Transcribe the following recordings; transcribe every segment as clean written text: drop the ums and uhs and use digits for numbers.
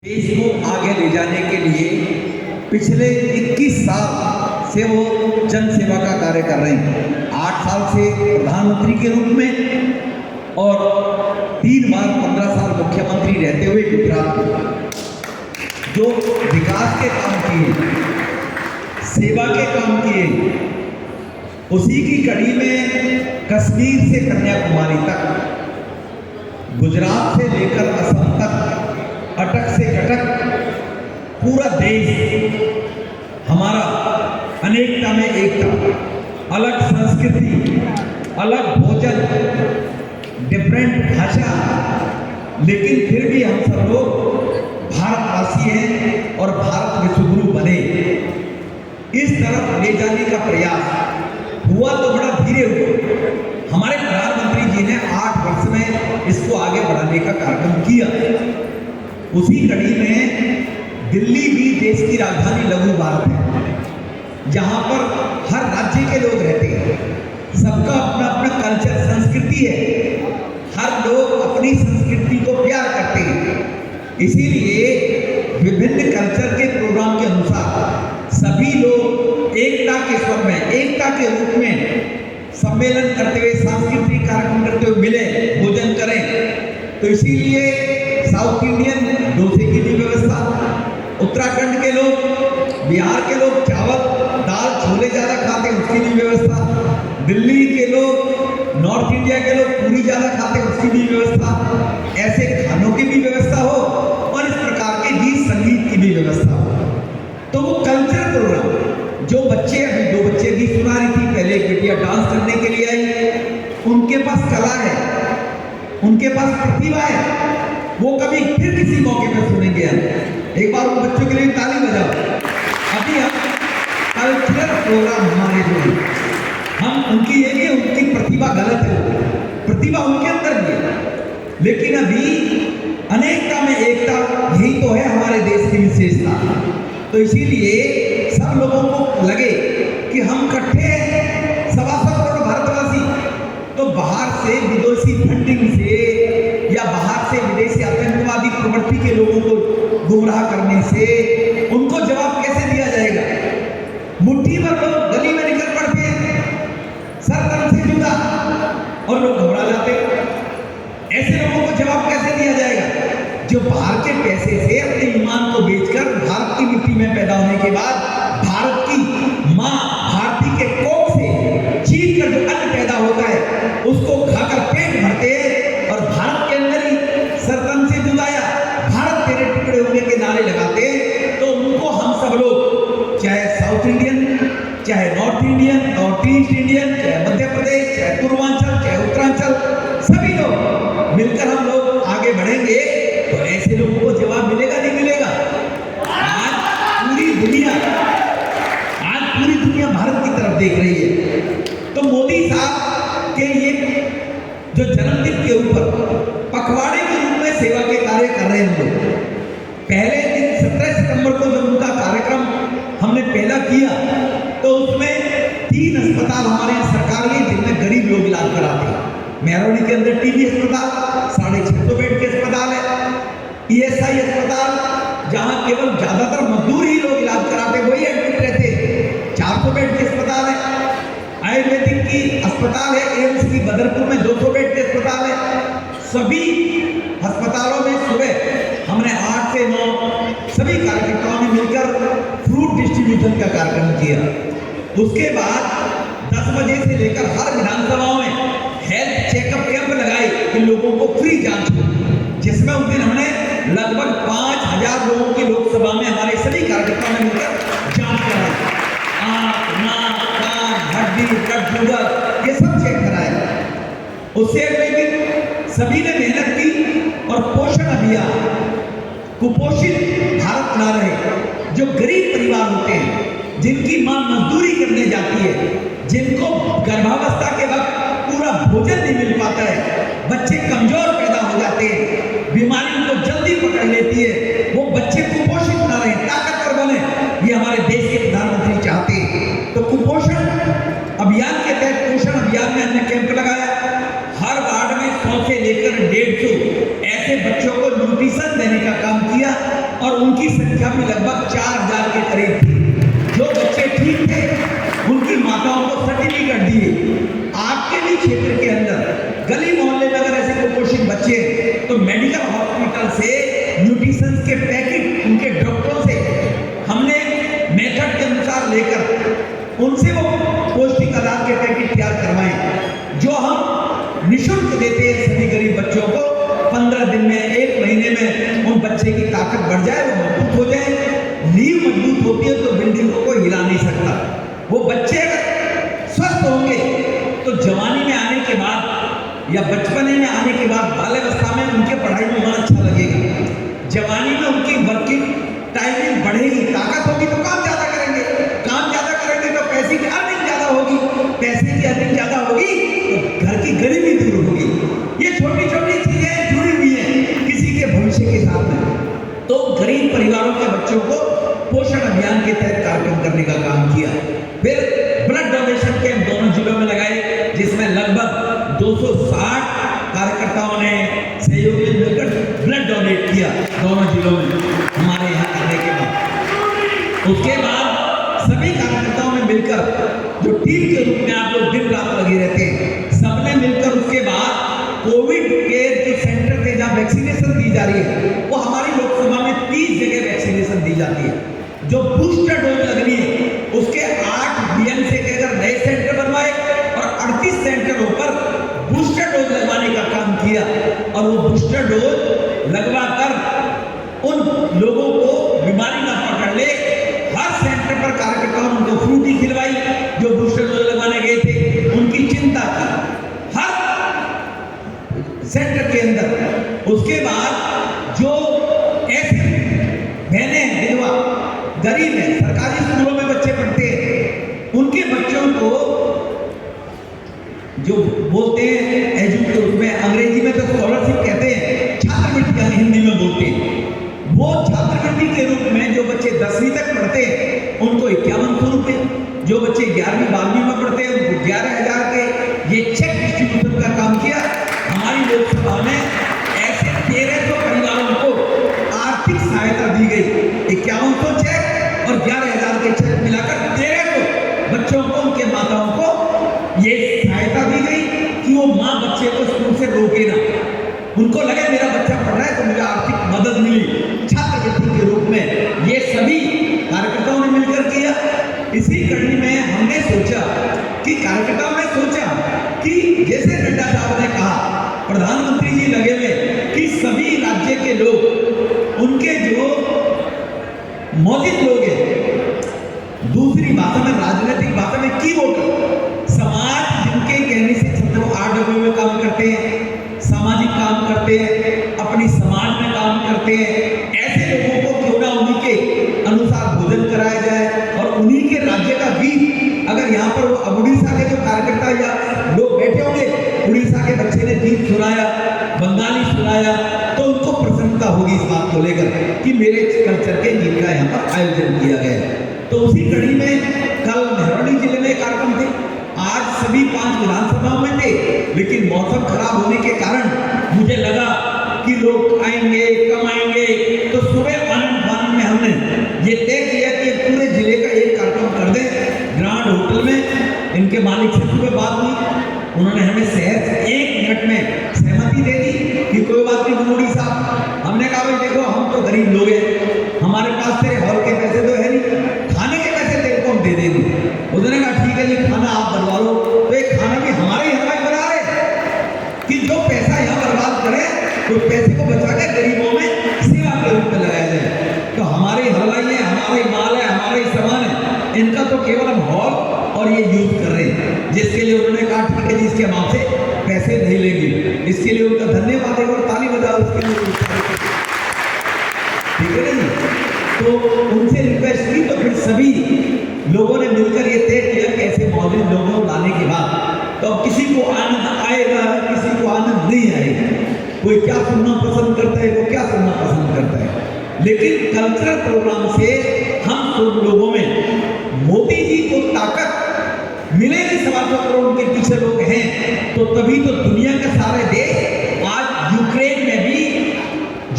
देश को आगे ले जाने के लिए पिछले 21 साल से वो जन सेवा का कार्य कर रहे हैं। 8 साल से प्रधानमंत्री के रूप में और 3 बार 15 साल मुख्यमंत्री रहते हुए गुजरात में जो विकास के काम किए, सेवा के काम किए, उसी की कड़ी में कश्मीर से कन्याकुमारी तक, गुजरात से लेकर असम तक, अटक से कटक पूरा देश हमारा अनेकता में एकता, अलग संस्कृति, अलग भोजन, डिफरेंट भाषा, लेकिन फिर भी हम सब लोग भारतवासी हैं और भारत विश्वगुरु बने। इस तरफ ले जाने का प्रयास हुआ तो बड़ा धीरे हुआ। हमारे प्रधानमंत्री जी ने 8 वर्ष में इसको आगे बढ़ाने का कार्यक्रम किया। उसी कड़ी में दिल्ली भी देश की राजधानी लघु भारत है, जहां पर हर राज्य के लोग रहते हैं, सबका अपना अपना कल्चर, संस्कृति है, हर लोग अपनी संस्कृति को प्यार करते हैं। इसीलिए विभिन्न कल्चर के प्रोग्राम के अनुसार सभी लोग एकता के स्वर में, एकता के रूप में सम्मेलन करते हुए, सांस्कृतिक कार्यक्रम करते हुए मिले, भोजन करें। तो इसीलिए साउथ इंडियन डोसे की भी व्यवस्था, उत्तराखंड के लोग, बिहार के लोग चावल दाल छोले ज़्यादा खाते हैं, उसकी भी व्यवस्था, दिल्ली के लोग, नॉर्थ इंडिया के लोग पूरी ज़्यादा खाते हैं, उसकी भी व्यवस्था, ऐसे खानों की भी व्यवस्था हो और इस प्रकार के गीत संगीत की भी व्यवस्था हो। तो वो कल्चर प्रोग्राम जो बच्चे, अभी 2 बच्चे भी सुना रही थी, पहले एक बेटिया डांस करने के लिए आई, उनके पास कला है, उनके पास प्रतिभा है, वो कभी फिर किसी मौके पर सुनेंगे। एक बार उन बच्चों के लिए ताली बजाओ। अभी हम कल्चरल प्रोग्राम हमारे जो है, हम उनकी ये नहीं, उनकी प्रतिभा गलत है, प्रतिभा उनके अंदर भी है, लेकिन अभी अनेकता में एकता, यही तो है हमारे देश की विशेषता। तो इसीलिए सब लोगों को लगे कि हम इकट्ठे हैं, 125 करोड़ भारतवासी, तो बाहर से विदेशी फंडिंग से या बाहर से विदेशी आतंकवादी प्रवृत्ति के लोगों को गुमराह करने से उनको जवाब कैसे दिया जाएगा? मुट्ठी भर लोग गली में निकल पड़ते हैं, सर तरफ से जुदा, और लोग घबरा जाते हैं। ऐसे लोगों को जवाब कैसे दिया जाएगा जो बाहर के पैसे से अपने ईमान को बेचकर भारत की मिट्टी में पैदा होने के बाद भारत की माँ भारती के कोख से चीर कर जो अन्न पैदा होता है उसको खाकर पेट भरते हैं और भारत के अंदर ही सरतन से जुदाया, भारत तेरे टुकड़े होने के नारे लगाते हैं। तो उनको हम सब लोग, चाहे साउथ इंडियन, चाहे north Indian, north east Indian, चाहे मध्य प्रदेश, चाहे पूर्वांचल, चाहे उत्तरांचल, सभी लोग मिलकर हम लोग आगे बढ़ेंगे तो ऐसे लोगों को जवाब मिलेगा, नहीं मिलेगा? आज पूरी दुनिया भारत की तरफ देख रही है। तो मोदी साहब के ये जो जन्मदिन के ऊपर पखवाड़े के रूप में सेवा के कार्य कर रहे हैं हम लोग। पहले दिन 17 सितंबर को जब उनका कार्यक्रम हमने पहला किया तो उसमें 3 अस्पताल हमारे यहाँ सरकारी हैं जिनमें गरीब लोग इलाज कराते हैं। मेहरौनी के अंदर टीबी अस्पताल, 650 बेड के अस्पताल है, ESI अस्पताल, जहाँ केवल ज्यादातर मजदूर ही लोग इलाज कराते, वही एडमिट रहते, 400 बेड के अस्पताल है, आयुर्वेदिक की अस्पताल है, एम्स की बदरपुर में 200 बेड के अस्पताल है। सभी अस्पतालों में सुबह हमने 8 से 9 सभी कार्यकर्ताओं ने मिलकर फ्रूट डिस्ट्रीब्यूशन का कार्यक्रम किया। उसके बाद 10 बजे से लेकर हर विधानसभाओं में हेल्थ चेकअप कैंप लगाए कि लोगों को फ्री जांच हो, जिसमें उस दिन हमने लगभग 5000 लोगों की लोकसभा में हमारे सभी कार्यकर्ताओं ने मिलकर जांच कराई। आँख, नाक, कान, हड्डी, ब्लड शुगर, ये सब चेक कराया। उससे अगले दिन सभी ने मेहनत की और पोषण अभियान, कुपोषित भारत बना रहे, जो गरीब परिवार होते हैं, जिनकी मां मजदूरी करने जाती है, जिनको गर्भावस्था के वक्त पूरा भोजन नहीं मिल पाता है, बच्चे कमजोर पैदा हो जाते हैं, बीमारी उनको जल्दी पकड़ लेती है, वो बच्चे कुपोषित ना रहे, ताकतवर बने, ये हमारे देश के प्रधानमंत्री चाहते हैं। तो कुपोषण अभियान के तहत पोषण अभियान में हमने कैंप लगाया। हर वार्ड में 100 से लेकर 150 ऐसे बच्चों को न्यूट्रिशन देने का काम किया। और उनकी संख्या भी लगभग 4000 के करीब थी। जो बच्चे ठीक थे उनकी माताओं को सर्टिफिकेट दिए। आपके भी क्षेत्र के अंदर गली मोहल्ले में अगर ऐसे कुपोषित बच्चे हैं तो मेडिकल हॉस्पिटल से न्यूट्रिशन के पैकेट उनके डॉक्टरों से हमने मेथड के अनुसार लेकर उनसे वो पौष्टिक आहार के पैकेट तैयार करवाएं, जो हम निःशुल्क देते हैं सभी गरीब बच्चों को। 15 दिन में, 1 महीने में उन बच्चे की ताकत बढ़ जाए, वो मजबूत हो जाए। नींव मजबूत होती है तो बिल्डिंग को कोई हिला नहीं सकता। वो बच्चे अगर स्वस्थ होंगे तो जवानी में आने के बाद या बचपने में आने के बाद बाल्यावस्था में उनके पढ़ाई में मन अच्छा लगेगा। जवानी में उनकी वर्किंग टाइमिंग बढ़ेगी, ताकत होगी तो काम ज्यादा करेंगे, काम ज्यादा करेंगे तो पैसे की अर्निंग ज्यादा होगी, पैसे की अर्निंग ज्यादा होगी तो घर की गरीबी दूर होगी। ये छोटी छोटी चीजें जुड़ी हुई हैं किसी के भविष्य के साथ में। तो गरीब परिवारों के बच्चों को पोषण अभियान के तहत कार्यक्रम करने का काम किया। फिर ब्लड डोनेशन कैंप दोनों जिलों में लगाए, जिसमें लगभग 260 कार्यकर्ताओं ने सहयोगी मिलकर ब्लड डोनेट किया दोनों जिलों में हमारे यहाँ करने के बाद। उसके बाद सभी कार्यकर्ताओं ने मिलकर, जो टीम के रूप में आप लोग दिन रात लगे रहते हैं, सबने मिलकर उसके बाद कोविड केयर के सेंटर पे जहाँ वैक्सीनेशन दी जा रही है, वो हमारी लोकसभा में 30 जगह वैक्सीनेशन दी जाती है। जो बूस्टर डोज लगनी है उसके 8 बीएमसी के अगर नए सेंटर बनवाए और 38 सेंटरों पर बूस्टर डोज लगवाने का काम किया। और वो बूस्टर डोज लगवा कर उन लोगों को बीमारी ना पकड़ ले, हर सेंटर पर कार्यकर्ताओं ने उनको फ्रूटी खिलवाई जो बूस्टर डोज लगवाने गए थे, उनकी चिंता की हर सेंटर के अंदर। उसके बाद जो ऐसे बहनें विधवा गरीब है, सरकारी स्कूलों में बच्चे पढ़ते हैं, उनके बच्चों को जो बोलते हैं एजुकेशन, उसमें अंग्रेजी में तो स्कॉलरशिप कहते हैं, छात्रवृत्ति हिंदी में बोलते हैं, वो छात्रवृत्ति के रूप में जो बच्चे 10वीं तक पढ़ते हैं उनको 5100 रुपये, जो बच्चे 11वीं 12वीं में पढ़ते हैं उनको 11,000 के ये चेक डिस्ट्रीब्यूशन का काम किया। हमारी लोकसभा में ऐसे 1300 परिवारों को आर्थिक सहायता दी गई। 5100 चेक और 11,000 के चेक मिलाकर 1300 बच्चों को, उनके माताओं को ये सहायता दी गई कि वो माँ बच्चे को स्कूल से रोके ना। उनको लगे मेरा बच्चा पढ़ रहा है तो मुझे आर्थिक मदद मिली छात्रवृत्ति के रूप में। ये सभी कार्यकर्ताओं ने मिलकर किया। इसी कड़ी में हमने सोचा कि कार्यकर्ताओं ने सोचा कि जैसे नड्डा साहब ने कहा, प्रधानमंत्री जी लगे हुए कि सभी राज्य के लोग, उनके जो मौजूद लोग हैं, दूसरी भाषा में, राजनीतिक भाषा में की वोटर, समाज जिनके कहने से वो आरडब्ल्यू में काम करते हैं, सामाजिक काम करते हैं, अपनी समाज में काम करते हैं, ऐसे लोगों को क्यों ना उन्हीं के अनुसार भोजन कराया जाए और उन्हीं के राज्य का गीत, अगर यहाँ पर वो उड़ीसा के जो कार्यकर्ता या लोग बैठे होंगे, उड़ीसा के बच्चे ने गीत सुनाया, बंगाली सुनाया, तो उनको प्रसन्नता होगी इस बात को लेकर कि मेरे कल्चर के गीत का यहाँ पर आयोजन किया गया। तो उसी कड़ी में कल मेहरौली जिले में कार्यक्रम थे, आज सभी 5 विधानसभाओं में थे, लेकिन मौसम खराब होने के कारण मुझे लगा कि लोग आएंगे कम आएंगे, तो सुबह आनंद में हमने ये तय किया कि पूरे जिले का एक कार्यक्रम कर दें ग्रांड होटल में। इनके मालिक से सुबह बात हुई, उन्होंने हमें शहर से 1 मिनट में सहमति दे दी कि कोई बात नहीं मनोड़ी साहब। हमने कहा भाई देखो हम तो गरीब लोग हैं, हमारे पास तेरे हॉल के पैसे तो है नहीं, खाने के पैसे तेरे को हम दे देंगे। उसने कहा ठीक है जी, खाना आप बनवा लो। तो एक खाना भी हमारे यहाँ ही बना रहे कि जो पैसा यहाँ बर्बाद करे उस पैसे को बचा के गरीबों में सेवा के रूप में लगाया जाए। तो हमारी हलवाई है, हमारी माल है, हमारे सामान है, इनका तो केवल हम हॉल और ये यूज कर रहे हैं, जिसके लिए उन्होंने कहा ठीक है जी इसके हम आपसे पैसे नहीं लेंगे। इसके लिए उनका धन्यवाद है और ताली बजाओ उसके लिए, ठीक है ना जी। तो उनसे रिक्वेस्ट की तो फिर सभी लोगों ने मिलकर ये तय किया कि ऐसे मौजूद लोगों को लाने के बाद तो अब किसी को आनंद आएगा, किसी को आनंद नहीं आएगा, कोई क्या सुनना पसंद करता है, वो क्या सुनना पसंद करता है। लेकिन कल्चरल प्रोग्राम से हम सब लोगों में मोदी जी को ताकत मिलेगी। 125 करोड़ के पीछे लोग हैं, तो तभी तो दुनिया के सारे देश आज यूक्रेन में भी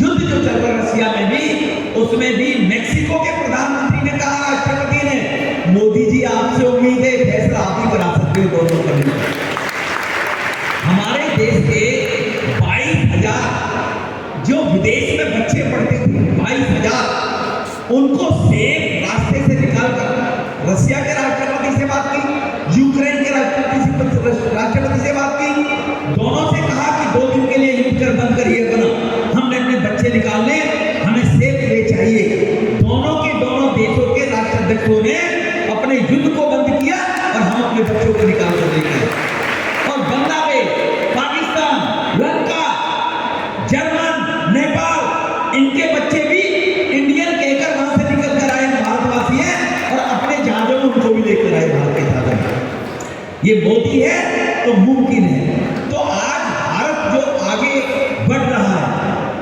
युद्ध जो चल रहा है, रसिया में भी, वो उसमें भी मेक्सिको के प्रधानमंत्री ने कहा, राष्ट्रपति ने, मोदी जी आपसे उम्मीद है फैसला आप ही करा सकते हो दोनों करने का। हमारे देश के 22,000 जो विदेश में बच्चे पढ़ते थे, 22,000 उनको सेफ रास्ते से निकालकर रशिया के राष्ट्रपति से बात की, यूक्रेन के राष्ट्रपति से बात की, दोनों से कहा कि 2 दिन के लिए युद्ध कर बंद करिए बना, हमने अपने बच्चे निकालने, हमें सेफ वे चाहिए। दोनों के दोनों देशों के राष्ट्राध्यक्षों ने अपने युद्ध को बंद किया और हम अपने बच्चों को निकाल कर लेंगे। और बांग्लादेश, पाकिस्तान, लंका, जर्मन, नेपाल, इनके बच्चे भी इंडियन कहकर वहां से निकल कर आए, भारतवासी हैं, और अपने जहाजों में उनको भी लेकर आए भारत के जहाजों में। ये मोदी है तो मुमकिन है। तो आज भारत जो आगे बढ़ रहा है,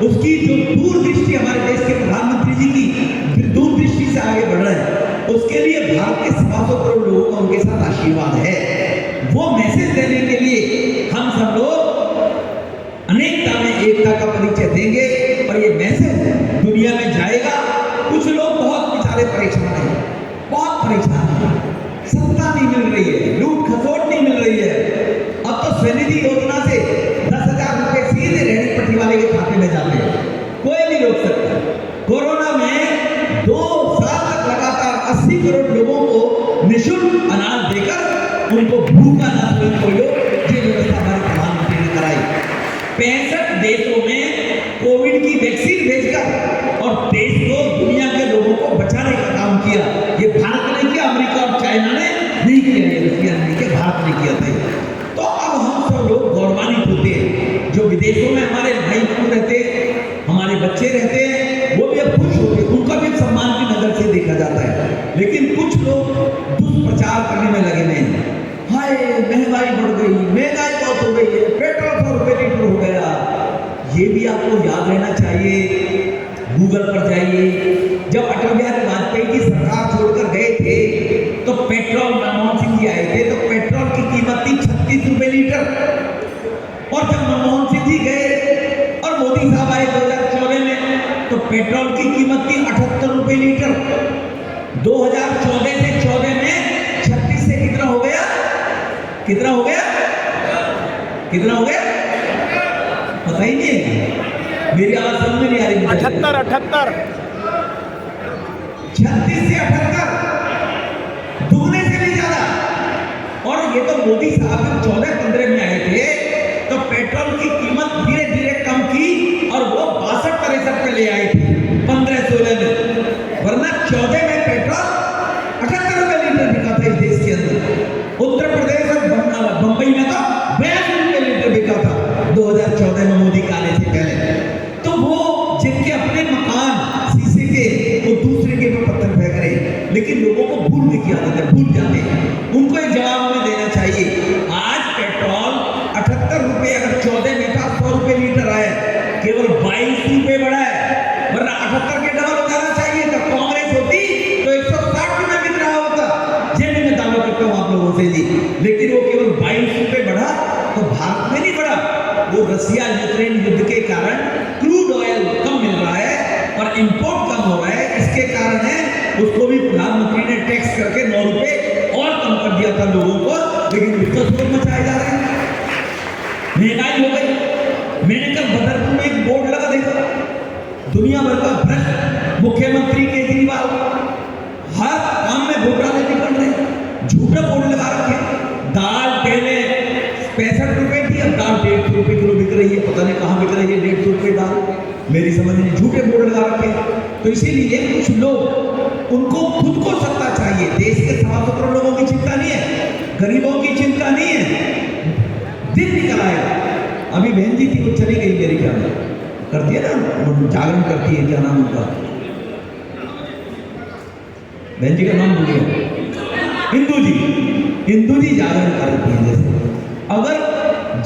उसकी जो दूरदृष्टि हमारे देश के प्रधानमंत्री जी की दूरदृष्टि से आगे बढ़ रहे हैं, उसके लिए भारत के 700 करोड़ लोगों का उनके साथ आशीर्वाद है। वो मैसेज देने के लिए हम सब लोग अनेकता में एकता का परिचय देंगे और ये मैसेज दुनिया में जाएगा। कुछ लोग बहुत बेचारे परेशान हैं, बहुत परेशान हैं, सत्ता नहीं मिल रही है, लूट खसोट नहीं मिल रही है। अब तो स्वनिधि योजना से 10,000 रुपए सीधे रेहड़ी पट्टी वाले के खाते में जाते हैं, कोई नहीं रोक सकता। कोरोना में 2 साल तक लगातार 80 करोड़ लोगों को निःशुल्क अनाज देकर उनको भूखा ना सोए कोई लोग, ये व्यवस्था हमारे प्रधानमंत्री ने कराई। 65 देशों में कोविड की वैक्सीन भेजकर और देश को, दुनिया के लोगों को बचाने का काम किया। ये भारत ने किया, अमेरिका और चाइना ने नहीं किया, ये रशिया ने किया, भारत ने किया था। तो अब हम सब लोग गौरवान्वित होते हैं। जो विदेशों में हमारे भाई बहन रहते, हमारे बच्चे रहते हैं, वो भी अब खुश होते हैं, उनका भी सम्मान की नजर से देखा जाता है। लेकिन कुछ लोग दुष्प्रचार करने में लगे हुए हैं, हाय महंगाई बढ़ गई, महंगाई बहुत हो गई है, पेट्रोल 100 रुपए लीटर हो गया। ये भी आपको याद रहना चाहिए, गूगल पर जाइए, जब अटल बिहारी वाजपेयी की सरकार छोड़कर गए थे तो पेट्रोल, मनमोहन सिंह जी आए थे तो पेट्रोल की कीमत थी 36 रुपए लीटर, और जब मनमोहन सिंह जी गए और मोदी साहब आए 2014 में तो पेट्रोल की कीमत थी 78 रुपए लीटर। 2014 से 14 में 36 से कितना हो गया, कितना हो गया, कितना हो गया पता ही नहीं है, मेरी आवाज समझ में नहीं आ रही। 78 36 से 78, दुगने से भी ज्यादा। और ये तो मोदी साहब जब 14-15 में आए थे तो पेट्रोल की कीमत धीरे धीरे कम की और वो 62-63 पे ले आए थे 15-16 में, वरना 14 में पेट्रोल 78 रुपए लीटर बिका था इस देश के अंदर। उत्तर प्रदेश और बंबई में तो 82 रुपए लीटर बिका था 2014 में मोदी के आने से पहले। तो वो जिनके अपने मकान शीशे के, वो दूसरे के ऊपर पत्थर फेंक रहे, लेकिन लोगों को भूलने की आदत है, भूल जाते हैं। उनको एक जवाब हमें देना चाहिए। आज पेट्रोल 78 रुपए अगर 14 में था, 100 रुपए लीटर आया, केवल 22 रुपए बढ़ा है, वरना 78 के डबल हो जाना चाहिए। जब कांग्रेस होती तो 160 रुपए बिक रहा होता, जेब में दावा करता हूं आप लोगों से जी, लेकिन वो केवल 22 रुपए बढ़ा। तो भारत में नहीं बढ़ा, वो रशिया यूक्रेन युद्ध के कारण क्रूड ऑयल कम मिल रहा है और इंपोर्ट कम हो रहा है, इसके कारण है। उसको भी प्रधानमंत्री ने टैक्स करके 9 रुपए और कम कर दिया था लोगों को, लेकिन उसका शोर मचाया जा रहा है, महंगाई हो गई। मैंने कल बदरपुर में एक बोर्ड लगा देखा, दुनिया भर का भ्रष्ट मुख्यमंत्री केजरीवाल हर काम में घोटाले निकल रहे, झूठा बोर्ड लगा रखे। दाल पहले 65 रुपए थी, अब दाल 150 रुपए किलो बिक रही है, पता नहीं कहाँ बिक रही है 150 रुपए दाल, मेरी समझ में झूठे बोर्ड लगा रखे। तो इसीलिए कुछ लोग, उनको खुद को सत्ता चाहिए। देश के 700 करोड़ लोगों की चिंता नहीं है, गरीबों की चिंता नहीं है, दिन निकल आएगा। अभी बहन जी थी, वो चली गई मेरे ख्याल में, करती है ना जागरण, करती है, क्या नाम उनका, बहन जी का नाम भूलिए, हिंदू जी जागरण करती है। जैसे अगर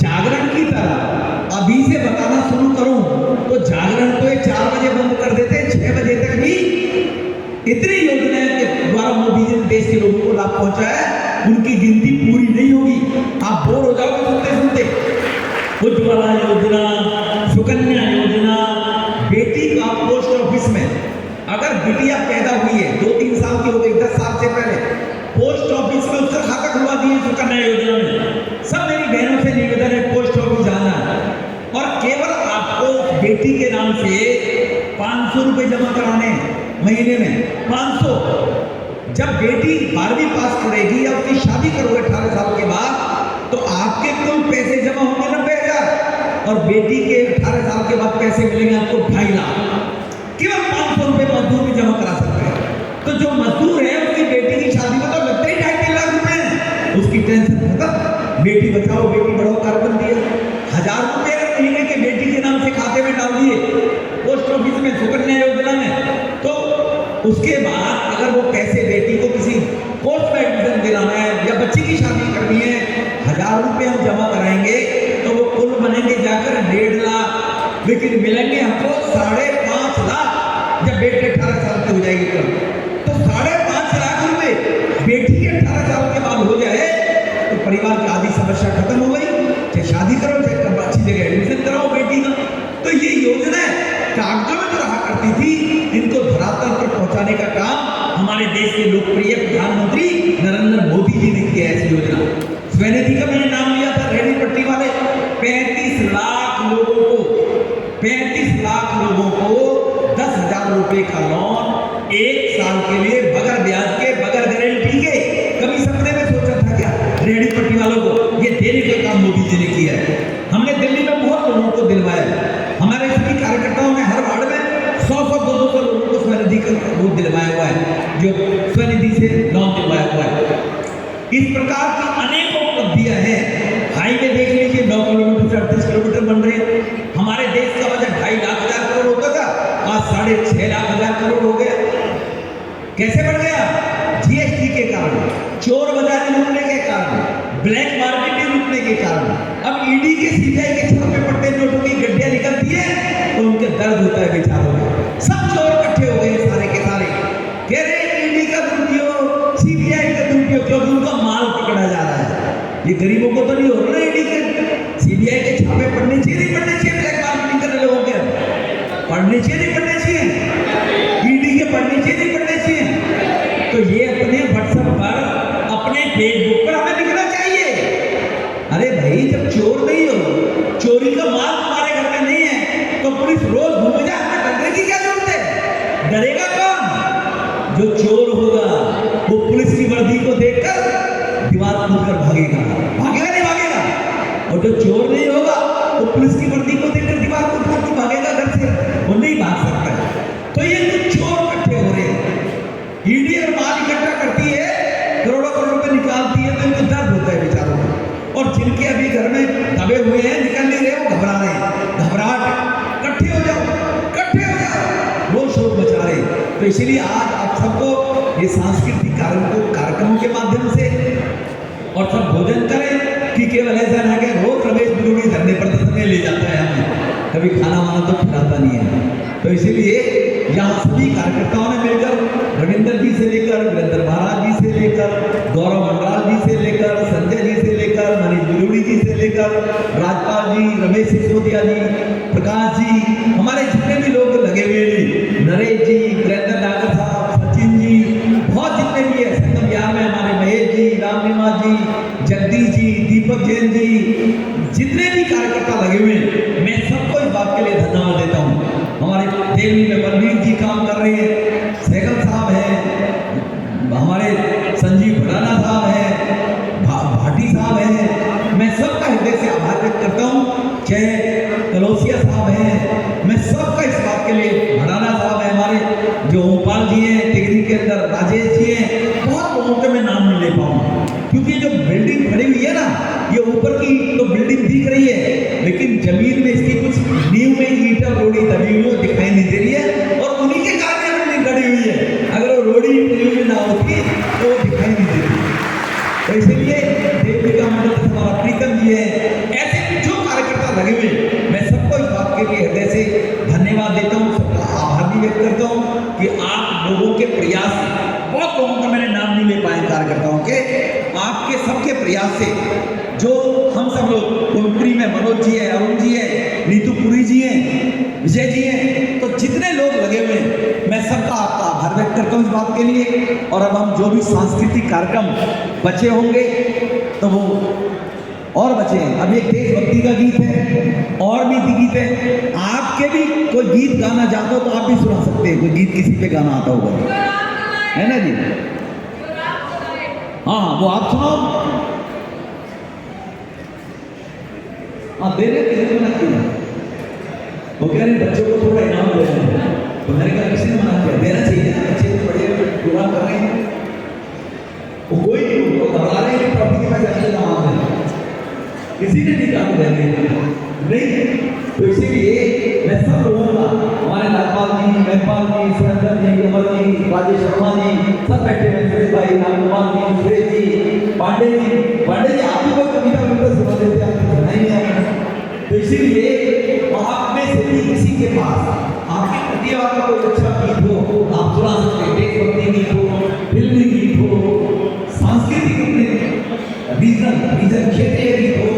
जागरण की तरह अभी से बताना शुरू करूं तो जागरण को 4 बजे बंद कर देते, 6 बजे तक भी इतनी योजनाएं के द्वारा मोदी जी ने देश के लोगों को लाभ पहुंचाया, उनकी गिनती पूरी नहीं होगी, आप बोर हो जाओगे सुनते सुनते। उज्ज्वला योजना, सुकन्या योजना, बेटी का पोस्ट ऑफिस में अगर बिटिया पैदा हुई है 2-3 साल की हो गई, 10 साल से पहले, पोस्ट ऑफिस में उसका खाता खुलवा दिए सुकन्या योजना में। सब मेरी बहनों से निवेदन है पोस्ट ऑफिस जाना और केवल आपको बेटी के नाम से 500 रुपए जमा कराने महीने में 500। जब बेटी 12वीं पास करेगी या उसकी शादी करोगे 18 साल के बाद तो आपके कुल पैसे जमा होंगे 90,000 और बेटी के 18 साल के बाद पैसे मिलेंगे आपको 2.5 लाख। केवल 500 रुपए मजदूर भी जमा करा सकते हैं। तो जो मजदूर है उसकी बेटी की शादी में तो लगता ही 2.5 लाख रुपए, उसकी टेंशन खत्म। बेटी बचाओ बेटी बढ़ाओ कार्यक्रम दिए, 1000 रुपए अगर महीने के बेटी के नाम से खाते में डाल दिए पोस्ट ऑफिस में सुकन्या योजना में, तो उसके बाद अगर वो पैसे बेटी को किसी कोर्स में एडमिशन दिलाना है या बच्ची की शादी करनी है, 1000 रुपए हम जमा कराएंगे तो वो कुल बनेंगे जाकर 1.5 लाख, लेकिन मिलेंगे हमको 5.5 लाख जब बेटी 18 साल की हो जाएगी तो 5.5 लाख रुपए बेटी के 18 साल के बाद हो जाए तो परिवार की आधी समस्या खत्म हो गई। चाहे शादी करो चाहे अच्छी जगह एडमिशन कराओ बेटी का। तो ये योजना कागजों में जो रहा करती थी, इनको धरातल पर पहुंचाने का काम हमारे देश के लोकप्रिय प्रधानमंत्री नरेंद्र मोदी जी ने किया है। इस योजना स्वनिधि का मैंने नाम लिया था, रेहड़ी पट्टी वाले 35 लाख लोगों को 10,000 रुपए का लोन 1 साल के लिए बगैर ब्याज के बगैर गारंटी के। कभी सपने में सोचा था क्या रेहड़ी पट्टी वालों को ये देने का काम मोदी जी ने किया है। हमने दिल्ली में बहुत लोगों को दिलवाया, हमारे सभी कार्यकर्ताओं ने हर वार्ड में 100-200 लोगों को स्वनिधि का वो दिलवाया हुआ है, जो स्वनिधि से लोन दिलवाया हुआ है। इस प्रकार की अनेकों उपलब्धियां हैं। हाईवे देख लीजिए 9 किलोमीटर से 38 किलोमीटर बन रहे हैं। हमारे देश का बजट 2.5 लाख करोड़ होता था, आज 6.5 लाख करोड़ हो गया। कैसे बढ़ गया? जीएसटी के कारण, चोर बाजारी रुकने के कारण, ब्लैक मार्केटिंग रुकने के कारण। अब ईडी के सीबीआई के छापे पड़ते नोटों की गड्डियां निकलती है तो उनके दर्द होता है बेचारों को। सब चोर इकट्ठे हो गए सारे के सारे, कह रहे ईडी का दुरुपयोग, सीबीआई का दुरुपयोग, क्योंकि उनका माल पकड़ा जा रहा है। ये गरीबों को तो नहीं हो रहा ईडी के सीबीआई के छापे पड़ने चाहिए नहीं पड़ने चाहिए? ब्लैक मार्केटिंग करने लोगों के पढ़ने चाहिए नहीं पढ़ने चाहिए? ईडी के पढ़ने चाहिए नहीं पढ़ने चाहिए? तो ये अपने व्हाट्सएप पर अपने फेसबुक पर हमें लिखना चाहिए। अरे भाई जब चोर नहीं हो, चोरी का माल तुम्हारे घर में नहीं है तो पुलिस रोज घूम जाए, हमें डरने की क्या जरूरत है? डरेगा कौन? जो चोर होगा वो पुलिस की वर्दी को देखकर दीवार कूदकर भागेगा, भागेगा नहीं भागेगा? और जो चोर नहीं होगा वो पुलिस की वर्दी को देखकर दीवार को कूद भागेगा घर से, वो नहीं भाग सकता है। तो ये कुछ चोर इकट्ठे हो रहे हैं, ईडी और माल इकट्ठा करती है, करोड़ों करोड़ रुपए निकालती है, तो इनको दर्द होता है बेचारों को। और जिनके अभी घर में दबे हुए हैं, निकल नहीं रहे, वो घबरा रहे हैं। घबराहट, इकट्ठे हो जाओ, वो शोर मचा रहे। तो इसलिए आज आप सबको ये सांस्कृतिक कार्यक्रमों के माध्यम से और सब भोजन करें कि केवल ऐसा ना कि रोज रमेश बिरूड़ी धरने प्रदर्शन ले जाता है, हमें कभी खाना वाना तो खिलाता नहीं है। तो इसीलिए यहाँ सभी कार्यकर्ताओं ने मिलकर रविंद्र जी से लेकर, वीरेंद्र महाराज जी से लेकर, गौरव मंडराल जी से लेकर, संजय जी से लेकर, मनीष बिरूड़ी जी से लेकर, राजपाल जी, रमेश सिसोदिया जी, प्रकाश जी, हमारे जितने भी लोग लगे हुए हैं, नरेश जी, वीरेंद्र नागर साहब, सचिन जी, बहुत जितने भी है, संगम विहार में हमारे महेश जी, राम निवास जी, जगदीश जी, दीपक जैन जी, जितने भी कार्यकर्ता लगे हुए हैं, मैं सबको इस बात के लिए धन्यवाद देता हूँ। हमारे देवी में बलवीर जी काम कर रहे हैं, सहगल साहब हैं, हमारे संजीव भड़ाना साहब हैं, भाटी साहब हैं, मैं सबका हृदय से आभार व्यक्त करता हूँ। चाहे कलोसिया साहब हैं, मैं सबका इस बात के लिए, भड़ाना साहब हैं हमारे, जो ओमपाल जी हैं, टिगरी के अंदर राजेश जी हैं, बहुत लोगों के मैं नाम नहीं ले पाऊँ क्योंकि जो बिल्डिंग खड़ी हुई है ना, ये ऊपर की तो बिल्डिंग दिख रही है, लेकिन जमीन में इसकी कुछ नींव में ईंट रोड़ी दबी हुई दिखाई नहीं दे रही है, और उन्हीं के कारण बिल्डिंग खड़ी हुई है। अगर वो रोड़ी नींव में ना होती तो वो दिखाई नहीं देती। तो इसलिए देविका मंडल हमारा प्रीतम जी है, ऐसे जो कार्यकर्ता लगे हुए, मैं सबको इस बात के लिए हृदय से धन्यवाद देता हूँ, सबका आभार भी व्यक्त करता हूँ कि आप लोगों के प्रयास, बहुत लोगों का मैंने नाम नहीं ले पाए कार्यकर्ताओं के, आपके सबके प्रयास से जो हम सब लोग, कुलपुरी में मनोज जी है, अरुण जी है, नीतू पुरी जी हैं, विजय जी हैं, तो जितने लोग लगे हुए हैं, मैं सबका आभार व्यक्त करता हूँ इस बात के लिए। और अब हम जो भी सांस्कृतिक कार्यक्रम बचे होंगे तो वो और बचे हैं। अब एक देशभक्ति का गीत है और भी गीत है, आपके भी कोई गीत गाना चाहते हो तो आप भी सुना सकते हैं। कोई गीत किसी पे गाना आता होगा तो, है ना जी? हाँ वो आप सुनाओ। हाँ दे रहे किसी मना किया, वो कह रहे बच्चों को थोड़ा इनाम दे रहे हैं, तो मैंने कहा किसी ने मना किया? देना चाहिए ना, बच्चे तो बड़े प्रोग्राम कर रहे हैं, वो कोई नहीं उनको घबरा रहे हैं ट्रॉफी के पास जाके जमा दें, किसी ने नहीं काम देने नहीं। तो इसीलिए मैं सब लोगों का, हमारे लालपाल जी, महपाल जी, सुरेंद्र जी, अमर जी, राजेश शर्मा जी, सब बैठे हुए, सुरेश भाई, रामकुमार जी, सुरेश जी, पांडे जी आप भी कोई कविता मिलकर सुना देते हैं, नहीं है। तो इसीलिए आप में से भी किसी के पास आपके प्रति आपका कोई अच्छा गीत हो आप सुना सकते हैं, देशभक्ति गीत हो, फिल्मी गीत हो, सांस्कृतिक अपने रीजन क्षेत्रीय गीत हो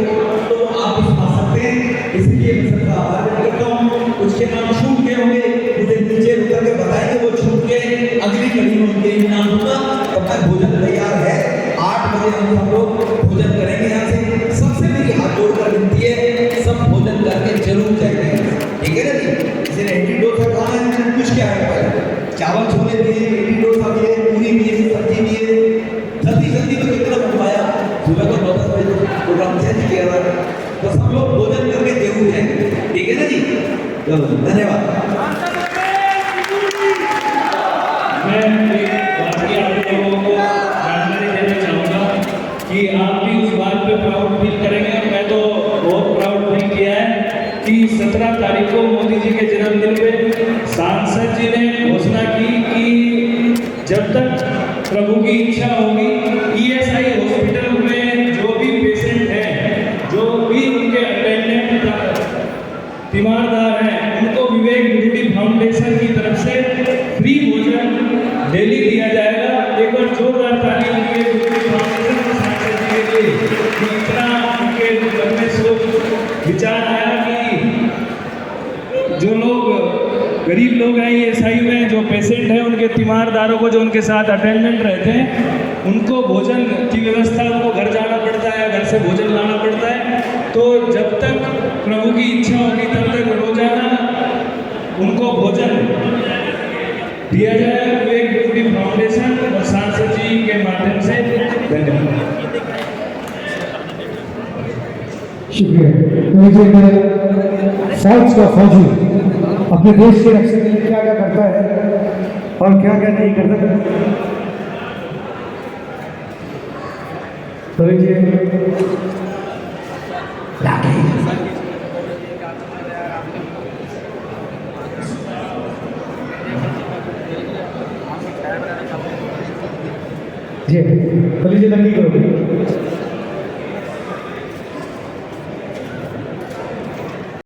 तो आप भी सुना सकते हैं। इसलिए मैं सबका आभार व्यक्त करता हूँ। उसके नाम छूट गए होंगे, मुझे नीचे उतर के बताएंगे, वो छूट के अगली कड़ी में उनके नाम दूंगा। तब तक भोजन तैयार है, 8 बजे हम सब लोग भोजन करेंगे यहाँ से। सबसे मेरी हाथ जोड़कर विनती है, सब भोजन करके जरूर जाएंगे, ठीक है ना जी? इसलिए इडली डोसा खाना है, मैंने कुछ क्या है पहले चावल छोले दिए, इडली डोसा दिए, पूरी दिए, सब्जी दिए, जल्दी तो कितना बनवाया, सुबह को 9-10 बजे प्रोग्राम चेंज किया था। तो सब लोग भोजन करके जरूर जाएंगे, ठीक है ना जी? चलो धन्यवाद। मैं आप लोगों को जानकारी देना चाहूँगा कि आप भी उस बात पे प्राउड फील करेंगे। मैं तो बहुत प्राउड फील किया है कि 17 तारीख को मोदी जी के जन्मदिन पे सांसद जी ने घोषणा की कि जब तक प्रभु की इच्छा होगी ESI हॉस्पिटल में जो भी पेशेंट हैं, जो भी उनके अटेंडेंट तीमारदार हैं, उनको विवेक विभूति फाउंडेशन की तरफ से फ्री भोजन डेली दिया जाएगा। एक बार जोरदार ताली विवेक विभूति फाउंडेशन और सांसद जी के लिए कि इतना उनके मन में सोच विचार आया कि जो लोग गरीब लोग हैं ESI में, जो पेशेंट हैं, उनके तीमारदारों को जो उनके साथ अटेंडेंट रहते हैं, उनको भोजन की व्यवस्था, उनको घर जाना पड़ता है, घर से भोजन लाना पड़ता है। तो जब तक प्रभु की इच्छा होगी तब तक रोजाना उनको भोजन दिया जाएगा विवेक विभूति फाउंडेशन और सांसद जी के माध्यम से। धन्यवाद। शुक्रिया। फौज का फौजी अपने देश की रक्षा के लिए क्या क्या करता है और क्या क्या नहीं करता, तो जी तो लीजिए, नंदी करोगे।